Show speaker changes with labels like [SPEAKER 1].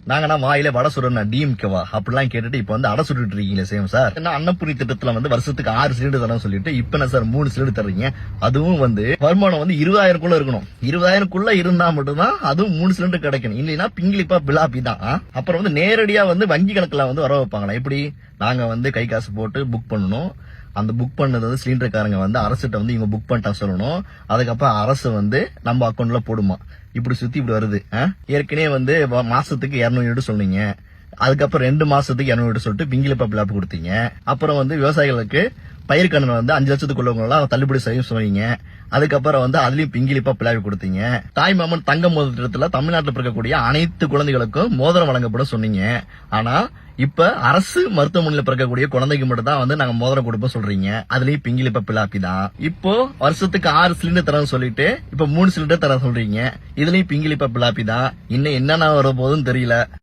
[SPEAKER 1] நாங்கன்னா வாயில வடை சுடணும் டிஎம்கேவா அப்படிலாம் கேட்டுட்டு இப்ப வந்து அடை சுட்டுட்டு இருக்கீங்களே சேம் சார். என்ன அன்னபுரி திட்டத்துல வந்து வருஷத்துக்கு 6 சிலிண்டர் தரணும் சொல்லிட்டு இப்ப என்ன சார் 3 சிலிண்டர் தர்றீங்க? அதுவும் வந்து வருமானம் வந்து 20,000 இருக்கணும். 20,000 இருந்தா மட்டும்தான் அதுவும் 3 சிலிண்டர் கிடைக்கணும். இல்லைன்னா பிங்கிலிப்பா பிலாப்பி தான். அப்புறம் வந்து நேரடியா வந்து வங்கி கணக்குல வந்து வர வைப்பாங்களா? எப்படி? நாங்க வந்து கை காசு போட்டு புக் பண்ணணும். அந்த புக் பண்ணது வந்து சிலிண்டர்காரங்க வந்து அரசுகிட்ட வந்து இவங்க புக் பண்ணிட்டா சொல்லணும். அதுக்கப்புறம் அரசு வந்து நம்ம அக்கௌண்ட்ல போடுமா. இப்படி சுத்தி இப்படி வருது. ஏற்கனவே வந்து மாசத்துக்கு 200 யூனிட் சொன்னீங்க. அதுக்கப்புறம் 2 மாசத்துக்கு 200 யூனிட் சொல்லிட்டு பிங்கிலிப்பா பிளாப் கொடுத்தீங்க. அப்புறம் வந்து விவசாயிகளுக்கு பயிர்க்கடன் வந்து 5 லட்சத்துக்குள்ளவங்க தள்ளுபடி செய்யும் சொன்னீங்க. அதுக்கப்புறம் வந்து அதுலயும் பிங்கிலிப்பா பிளாவி கொடுத்தீங்க. தாய்மாமன் தங்க மோதிர திட்டத்துல தமிழ்நாட்டில் பிறக்கக்கூடிய அனைத்து குழந்தைகளுக்கும் மோதிரம் வழங்கப்படும் சொன்னீங்க. ஆனா இப்ப அரசு மருத்துவமனையில பிறக்கக்கூடிய குழந்தைக்கு மட்டும் தான் வந்து நாங்க மோதிரம் கொடுப்போம் சொல்றீங்க. அதுலயும் பிங்கிலிப்பா பிளாப்பி தான். இப்போ வருஷத்துக்கு 6 சிலிண்டர் தரேன்னு சொல்லிட்டு இப்ப 3 சிலிண்டர் தர சொல்றீங்க. இதுலயும் பிங்கிலிப்பா பிளாப்பி தான். இன்னும் என்னென்ன வர போதுன்னு தெரியல.